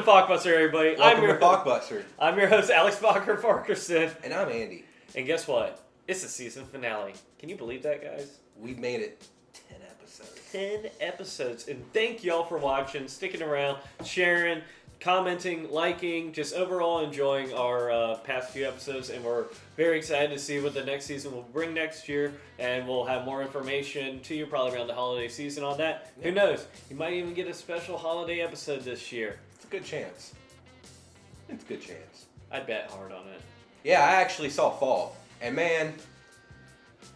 Welcome to Fockbuster, everybody. Welcome to Fockbuster. I'm your host, Alex Focker-Farkerson. And I'm Andy. And guess what? It's the season finale. Can you believe that, guys? We've made it 10 episodes. 10 episodes. And thank y'all for watching, sticking around, sharing, commenting, liking, just overall enjoying our past few episodes. And we're very excited to see what the next season will bring next year. And we'll have more information to you probably around the holiday season on that. Yeah. Who knows? You might even get a special holiday episode this year. It's a good chance. It's a good chance. I'd bet hard on it. Yeah, I actually saw Fock. And man,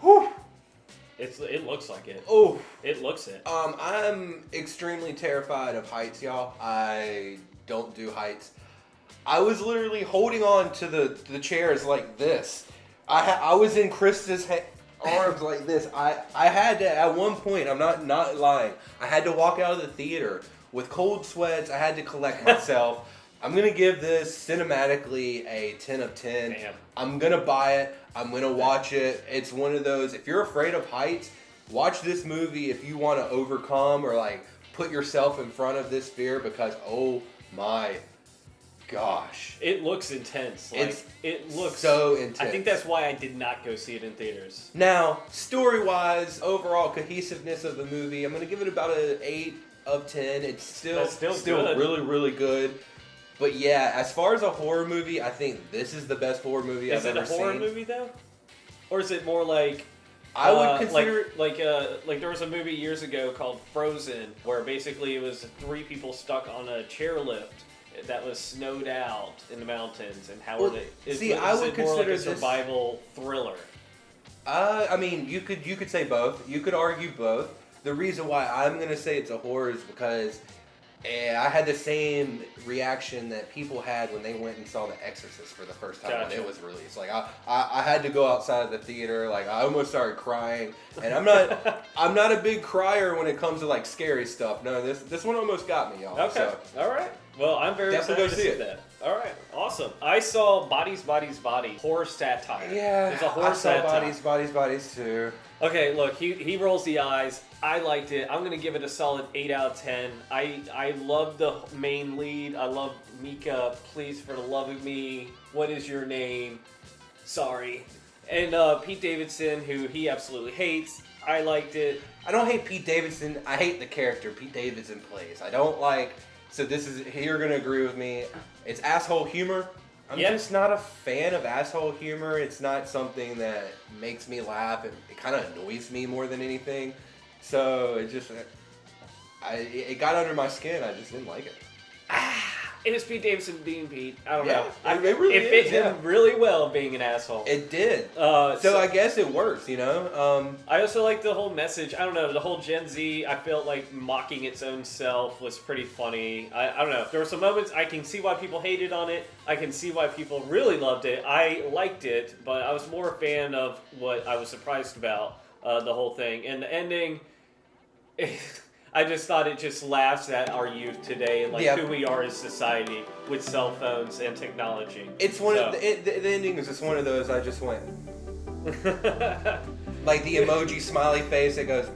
whew. It looks like it. Oh, it looks it. I'm extremely terrified of heights, y'all. I don't do heights. I was literally holding on to the chairs like this. I was in Krista's arms like this. I had to, at one point, I'm not lying, I had to walk out of the theater with cold sweats. I had to collect myself. I'm going to give this cinematically a 10 of 10. Damn. I'm going to buy it. I'm going to watch it. It's one of those, if you're afraid of heights, watch this movie if you want to overcome or like put yourself in front of this fear, because oh my gosh. It looks intense. Like, it looks so intense. I think that's why I did not go see it in theaters. Now, story-wise, overall cohesiveness of the movie, I'm going to give it about an 8 of 10. It's still good. really, really good. But yeah, as far as a horror movie, I think this is the best horror movie I've ever seen. Is it a horror movie though? Or is it more like I would consider it like there was a movie years ago called Frozen where basically it was 3 people stuck on a chairlift that was snowed out in the mountains, and how is it more like a survival thriller? I mean, you could say both. You could argue both. The reason why I'm going to say it's a horror is because I had the same reaction that people had when they went and saw The Exorcist for the first time when it was released. Like I had to go outside of the theater. Like I almost started crying, and I'm not a big crier when it comes to like scary stuff. No, this one almost got me, y'all. Okay, so, all right. Well, I'm very excited to see that. All right, awesome. I saw Bodies, horror satire. Yeah, there's a horror satire. Bodies too. Okay, look, he rolls the eyes. I liked it. I'm gonna give it a solid 8 out of 10. I love the main lead. I love Mika. Please, for the love of me, what is your name? Sorry. And Pete Davidson, who he absolutely hates. I liked it. I don't hate Pete Davidson. I hate the character Pete Davidson plays. I don't like. So you're gonna agree with me. It's asshole humor. I'm just not a fan of asshole humor. It's not something that makes me laugh. It kind of annoys me more than anything. So it got under my skin. I just didn't like it. And it's Pete Davidson being Pete. I don't know. It fit him really well being an asshole. It did. So I guess it works, you know? I also like the whole message. I don't know. The whole Gen Z, I felt like mocking its own self was pretty funny. I don't know. There were some moments I can see why people hated on it. I can see why people really loved it. I liked it, but I was more a fan of what I was surprised about, the whole thing. And the ending... I just thought it just laughs at our youth today and who we are as society with cell phones and technology. It's one of the ending is just one of those. I just went like the emoji smiley face that goes.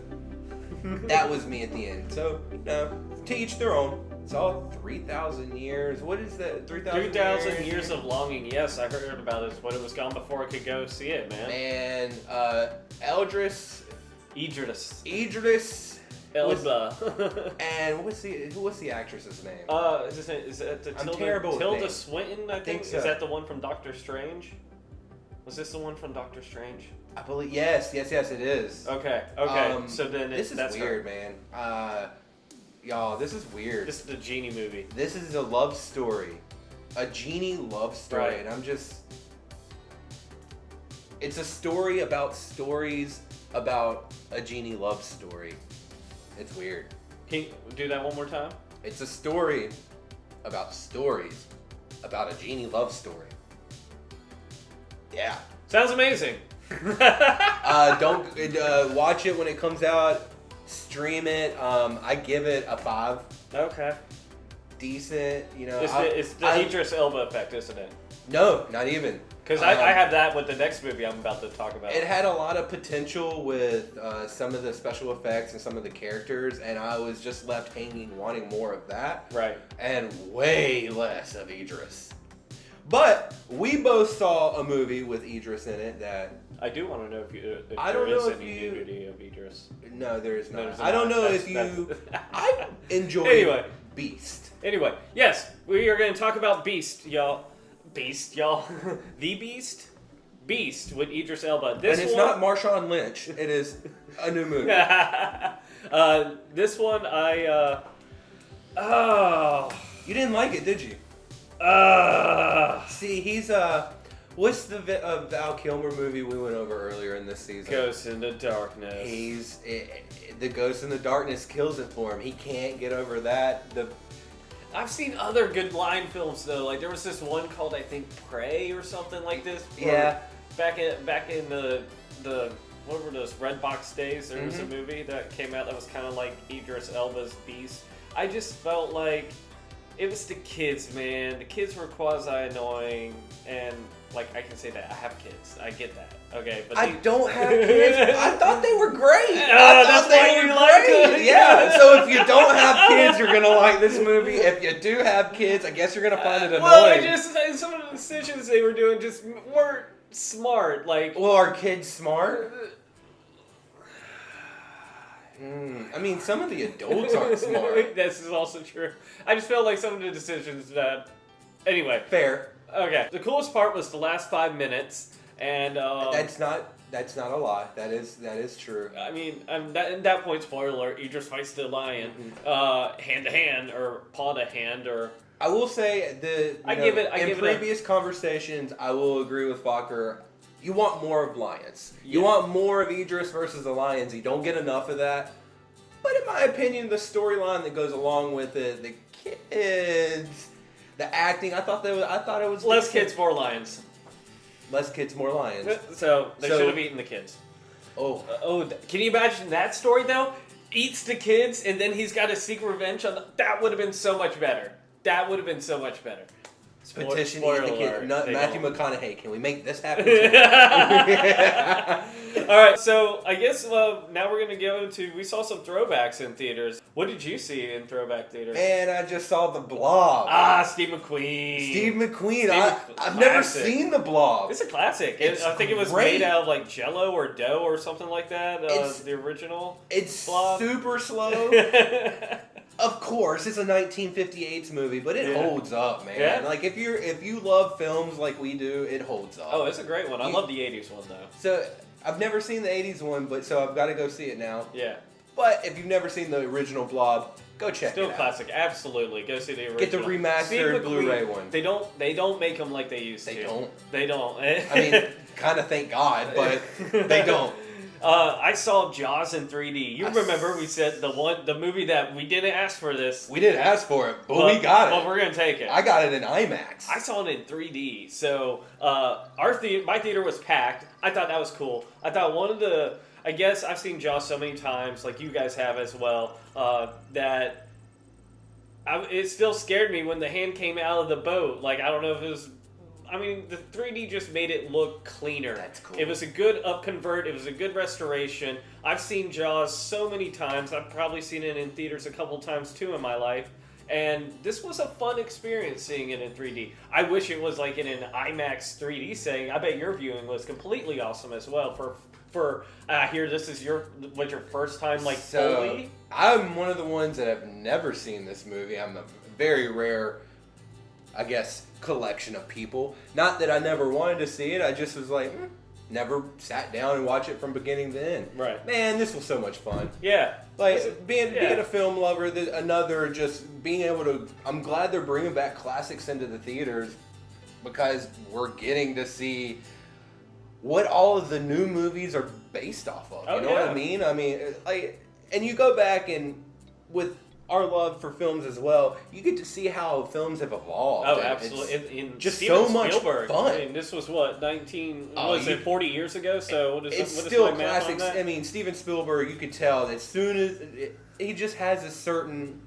That was me at the end. So to each their own. It's all 3,000 years. What is that? 3,000 years of longing. Yes, I heard about it. But it was gone before I could go see it, man. Idris. Elba. And what's the actress's name? Is it I'm terrible with Tilda names. Swinton, I think so. Is that the one from Doctor Strange? Was this the one from Doctor Strange? I believe yes, it is. Okay. So then this is weird, man. Y'all, this is weird. This is the genie movie. This is a love story, a genie love story, right. And it's a story about stories about a genie love story. It's weird. Can you do that one more time? It's a story about stories about a genie love story. Yeah. Sounds amazing. Don't watch it when it comes out. Stream it. I give it a 5. Okay. decent. You know, It's the Idris Elba effect, isn't it? No, not even. Because I have that with the next movie I'm about to talk about. It had a lot of potential with some of the special effects and some of the characters, and I was just left hanging, wanting more of that. Right. And way less of Idris. But we both saw a movie with Idris in it that... I do want to know if I there don't know is if any you... nudity of Idris. No, there is not. There's I don't not. know That's- if you... that's- I enjoyed Anyway. Beast. Anyway, yes, we are going to talk about Beast, y'all. Beast, y'all. The Beast? Beast with Idris Elba. And it's not Marshawn Lynch. It is a new movie. This one, oh. You didn't like it, did you? See, he's what's the Val Kilmer movie we went over earlier in this season? Ghost in the Darkness. The Ghost in the Darkness kills it for him. He can't get over that. I've seen other good line films though. Like there was this one called I think Prey or something like this. Yeah. Back in the what were those Red Box days? There was a movie that came out that was kind of like Idris Elba's Beast. I just felt like it was the kids, man. The kids were quasi annoying, and like I can say that I have kids. I get that. Okay, but I don't have kids. I thought they were great. That's why you liked it. Yeah. So if you don't have kids, you're gonna like this movie. If you do have kids, I guess you're gonna find it annoying. Well, some of the decisions they were doing just weren't smart. Like, well, are kids smart? I mean, some of the adults aren't smart. This is also true. I just felt like some of the decisions that. Anyway. Fair. Okay. The coolest part was the last 5 minutes, and that's not a lie. That is true. I mean, at that point, spoiler alert: Idris fights the lion, hand to hand or paw to hand, or. I will say in previous conversations, I will agree with Focker. You want more of lions. Yeah. You want more of Idris versus the lions. You don't get enough of that. But in my opinion, the storyline that goes along with it, the kids, the acting, I thought it was less kids, more lions. Less kids, more lions. So they should have eaten the kids. Oh, can you imagine that story though? Eats the kids and then he's got to seek revenge on that would have been so much better. That would have been so much better. Petition eat the kid. Matthew McConaughey, can we make this happen? Alright, so I guess now we're going to go to, we saw some throwbacks in theaters. What did you see in throwback theaters? And I just saw The Blob. Steve McQueen. Steve McQueen. I've never seen The Blob. It's a classic. I think it was made out of like Jello or dough or something like that. The original. It's Blob. super slow. Of course, it's a 1958 movie, but it holds up, man. Yeah? Like if you love films like we do, it holds up. Oh, it's a great one. I love the 80s one though. So I've never seen the 80s one, but so I've got to go see it now. Yeah. But if you've never seen the original Blob, go check it out. Still classic, absolutely. Go see the original. Get the remastered Blu-ray one. They don't make them like they used to. They don't. I mean, kind of thank God, but they don't. I saw Jaws in 3D. You remember we said the movie that we didn't ask for this. We didn't ask for it, but we got it. But we're gonna take it. I got it in IMAX. I saw it in 3D. So my theater was packed. I thought that was cool. I thought I guess I've seen Jaws so many times, like you guys have as well, that it still scared me when the hand came out of the boat. Like, I don't know if it was... I mean, the 3D just made it look cleaner. That's cool. It was a good upconvert. It was a good restoration. I've seen Jaws so many times. I've probably seen it in theaters a couple times too in my life. And this was a fun experience seeing it in 3D. I wish it was like in an IMAX 3D setting. I bet your viewing was completely awesome as well. For I hear this is your first time like fully. I'm one of the ones that have never seen this movie. I'm a very rare, I guess, collection of people. Not that I never wanted to see it. I just was like, never sat down and watched it from beginning to end. Right. Man, this was so much fun. Yeah. Like being a film lover, just being able to. I'm glad they're bringing back classics into the theaters because we're getting to see what all of the new movies are based off of. You know what I mean? I mean, like, and you go back and with our love for films as well, you get to see how films have evolved. Oh, absolutely. In just Steven so much Spielberg, fun. I mean, this was what, 40 years ago? So what is it's what still is my math on classics. that? I mean, Steven Spielberg, you could tell that as soon as he just has a certain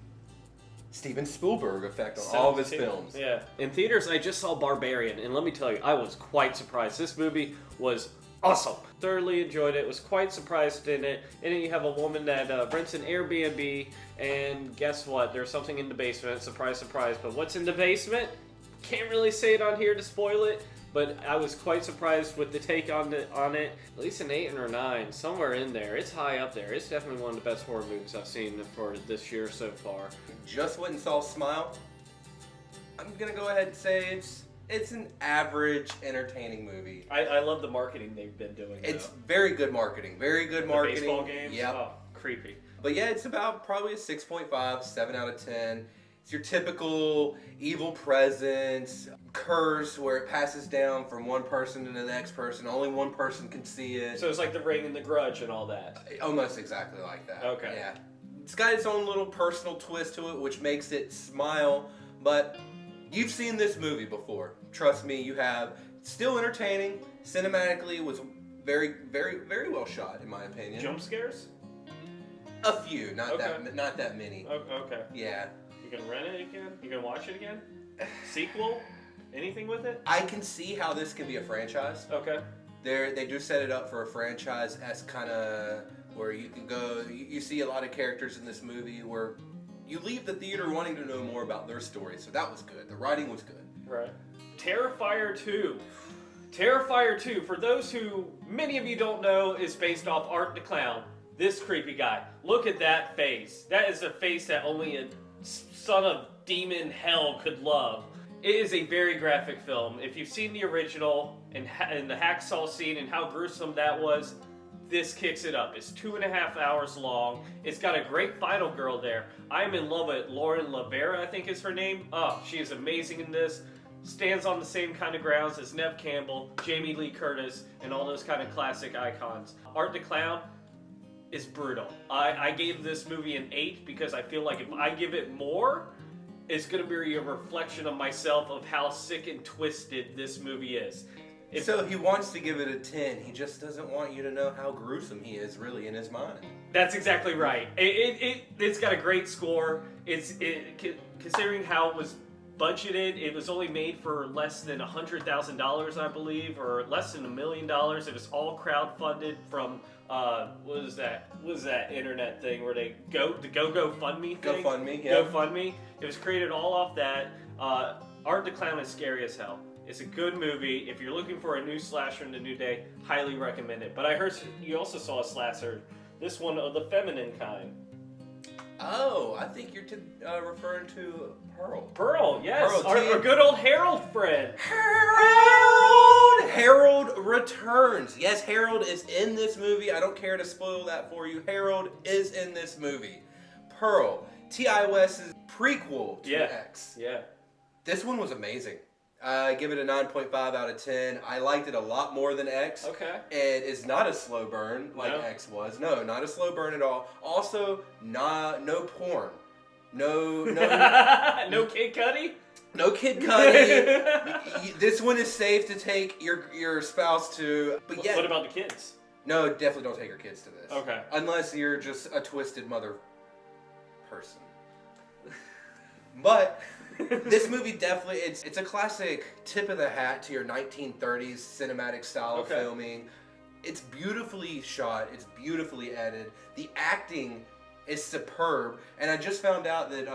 Steven Spielberg effect on all of his films. Yeah. In theaters, I just saw Barbarian, and let me tell you, I was quite surprised. This movie was awesome. Thoroughly enjoyed it. Was quite surprised in it. And then you have a woman that rents an Airbnb, and guess what? There's something in the basement. Surprise, surprise. But what's in the basement? Can't really say it on here to spoil it. But I was quite surprised with the take on it. At least an 8 or 9, somewhere in there. It's high up there. It's definitely one of the best horror movies I've seen for this year so far. Just went and saw Smile. I'm gonna go ahead and say it's an average, entertaining movie. I love the marketing they've been doing. It's very good marketing. Very good marketing. The baseball games? Yep. Oh, creepy. But yeah, it's about probably a 6.5, 7 out of 10. It's your typical evil presence, curse, where it passes down from one person to the next person. Only one person can see it. So it's like The Ring and The Grudge and all that. Almost exactly like that. Okay. Yeah. It's got its own little personal twist to it, which makes it smile. But you've seen this movie before. Trust me, you have. Still entertaining. Cinematically, it was very, very, very well shot, in my opinion. Jump scares? A few, not Okay. not that many. Okay. Yeah. You can rent it again? You can watch it again? Sequel? Anything with it? I can see how this can be a franchise. Okay. They do set it up for a franchise as kind of where you can go. You see a lot of characters in this movie where you leave the theater wanting to know more about their story. So that was good. The writing was good. Right. Terrifier 2. Terrifier 2, for those who many of you don't know, is based off Art the Clown. This creepy guy. Look at that face. That is a face that only a son of demon hell could love. It is a very graphic film. If you've seen the original and the hacksaw scene and how gruesome that was, this kicks it up. It's 2.5 hours long. It's got a great final girl there. I'm in love with Lauren Lavera, I think is her name. Oh, she is amazing in this. Stands on the same kind of grounds as Neve Campbell, Jamie Lee Curtis, and all those kind of classic icons. Art the Clown is brutal. I gave this movie an 8 because I feel like if I give it more, it's going to be a reflection of myself of how sick and twisted this movie is. So he wants to give it a 10. He just doesn't want you to know how gruesome he is really in his mind. That's exactly right. It's got a great score. Considering how it was budgeted, it was only made for less than $100,000, I believe, or less than $1 million. It was all crowdfunded from what was that internet thing where they GoFundMe thing? GoFundMe, yeah. GoFundMe. It was created all off that. Art the Clown is scary as hell. It's a good movie. If you're looking for a new slasher in the new day, highly recommend it. But I heard you also saw a slasher, this one of the feminine kind. Oh, I think you're referring to Pearl. Pearl, yes. Pearl, Our good old Harold friend. Harold returns. Yes, Harold is in this movie. I don't care to spoil that for you. Harold is in this movie. Pearl, T.I. West's prequel to X. Yeah. This one was amazing. I give it a 9.5 out of 10. I liked it a lot more than X. Okay. It is not a slow burn like X was. No, not a slow burn at all. Also, no porn. No no Kid Cudi? No Kid Cudi. This one is safe to take your spouse to. But yeah. What about the kids? No, definitely don't take your kids to this. Okay. Unless you're just a twisted mother person. But this movie definitely, it's a classic tip of the hat to your 1930s cinematic style of filming. It's beautifully shot. It's beautifully edited. The acting is superb. And I just found out that,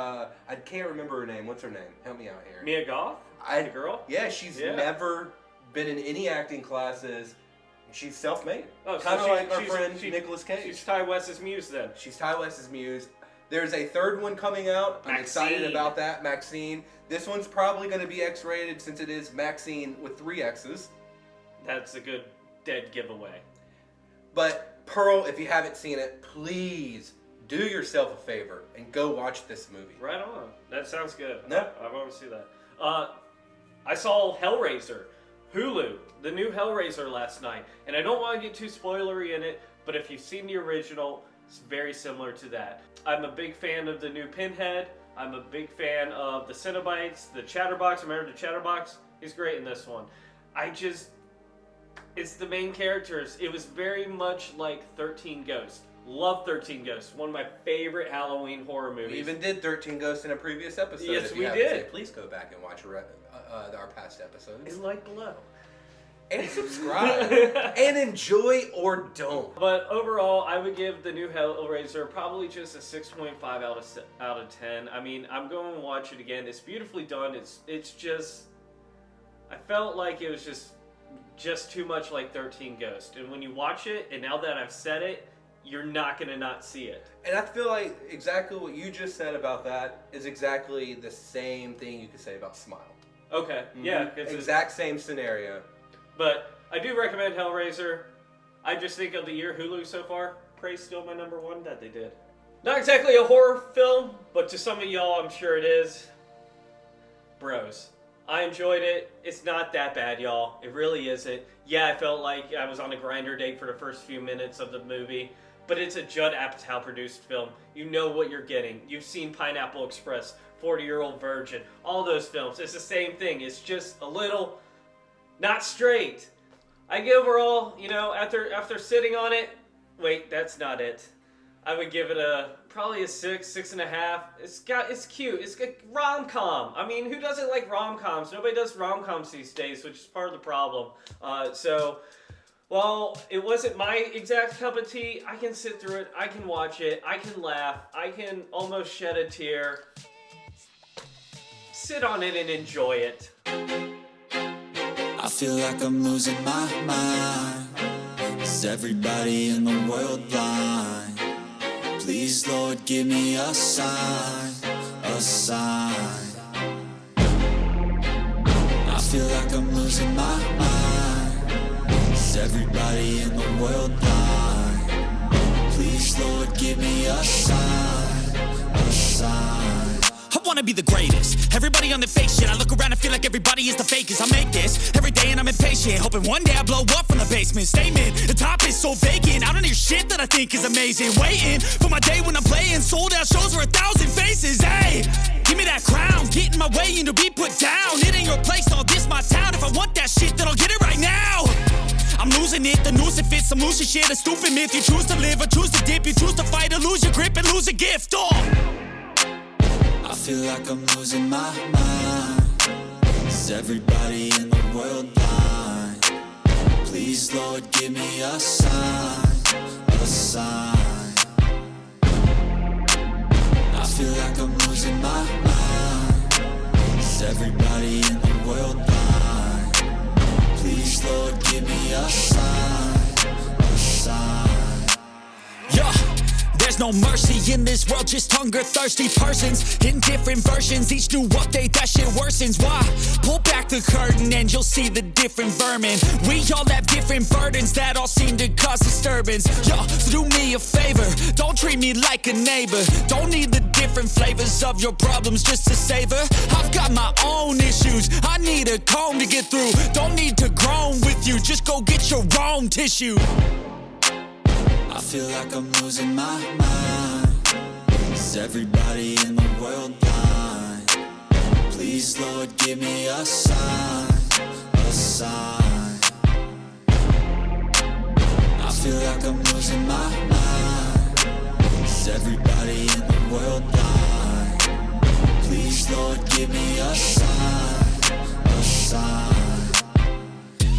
I can't remember her name. What's her name? Help me out here. Mia Goth? The girl? Yeah, she's never been in any acting classes. She's self-made. Oh, kind of like our friend Nicolas Cage. She's Ty West's muse then. She's Ty West's muse. There's a third one coming out. I'm excited about that, Maxine. This one's probably going to be X-rated since it is Maxine with 3 X's. That's a good dead giveaway. But Pearl, if you haven't seen it, please do yourself a favor and go watch this movie. Right on. That sounds good. No. I want to see that. I saw Hellraiser, Hulu, the new Hellraiser last night. And I don't want to get too spoilery in it, but if you've seen the original, it's very similar to that. I'm a big fan of the new Pinhead. I'm a big fan of the Cenobites, the Chatterbox. Remember the Chatterbox? He's great in this one. It's the main characters. It was very much like 13 Ghosts. Love 13 Ghosts. One of my favorite Halloween horror movies. We even did 13 Ghosts in a previous episode. Yes, if you we haven't did. seen it, please go back and watch our past episodes. And like below. And subscribe. And enjoy or don't. But overall, I would give the new Hellraiser probably just a 6.5 out of 10. I mean, I'm going to watch it again. It's beautifully done. It's just... I felt like it was just too much like 13 Ghosts. And when you watch it, and now that I've said it, you're not going to not see it. And I feel like exactly what you just said about that is exactly the same thing you could say about Smile. Okay, yeah. Exact same scenario. But I do recommend Hellraiser. I just think of the year Hulu so far, Prey's still my number one that they did. Not exactly a horror film, but to some of y'all, I'm sure it is. Bros. I enjoyed it. It's not that bad, y'all. It really isn't. Yeah, I felt like I was on a grinder date for the first few minutes of the movie, but it's a Judd Apatow produced film. You know what you're getting. You've seen Pineapple Express, 40-Year-Old Virgin, all those films. It's the same thing. It's just a little not straight. I give overall, after sitting on it, wait, that's not it. I would give it probably a 6.5. It's cute. It's a rom-com. I mean, who doesn't like rom-coms? Nobody does rom-coms these days, which is part of the problem. While it wasn't my exact cup of tea, I can sit through it. I can watch it. I can laugh. I can almost shed a tear. Sit on it and enjoy it. I feel like I'm losing my mind. Is everybody in the world blind? Please, Lord, give me a sign, a sign. I feel like I'm losing my mind. Is everybody in the world blind? Please, Lord, give me a sign, a sign. I wanna be the greatest. Everybody on the fake shit. I look around and feel like everybody is the fakest. I make this every day and I'm impatient, hoping one day I blow up from the basement. Statement, the top is so vacant. I don't hear shit that I think is amazing. Waiting for my day when I'm playing sold out shows for 1,000 faces. Hey, give me that crown, get in my way and to be put down. It ain't your place, all this my town. If I want that shit, then I'll get it right now. I'm losing it, the noose it fits, I'm losing shit. A stupid myth, you choose to live or choose to dip. You choose to fight or lose your grip and lose a gift. I feel like I'm losing my mind. Is everybody in the world blind? Please, Lord, give me a sign, a sign. I feel like I'm losing my mind. Is everybody in the world blind? Please, Lord, give me a sign, a sign. Yeah. There's no mercy in this world, just hunger-thirsty persons in different versions. Each new update, that shit worsens. Why? Pull back the curtain and you'll see the different vermin. We all have different burdens that all seem to cause disturbance. Yo, so do me a favor, don't treat me like a neighbor. Don't need the different flavors of your problems just to savor. I've got my own issues, I need a comb to get through. Don't need to groan with you, just go get your own tissue. I feel like I'm losing my mind. Is everybody in the world blind? Please, Lord, give me a sign, a sign. I feel like I'm losing my mind. Is everybody in the world blind? Please, Lord, give me a sign, a sign.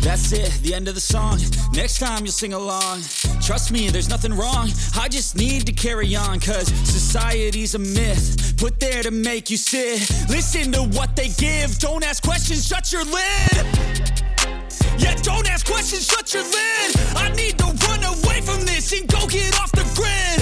That's it, the end of the song. Next time you'll sing along. Trust me, there's nothing wrong. I just need to carry on, cause society's a myth put there to make you sit. Listen to what they give. Don't ask questions, shut your lid. Yeah, don't ask questions, shut your lid. I need to run away from this and go get off the grid.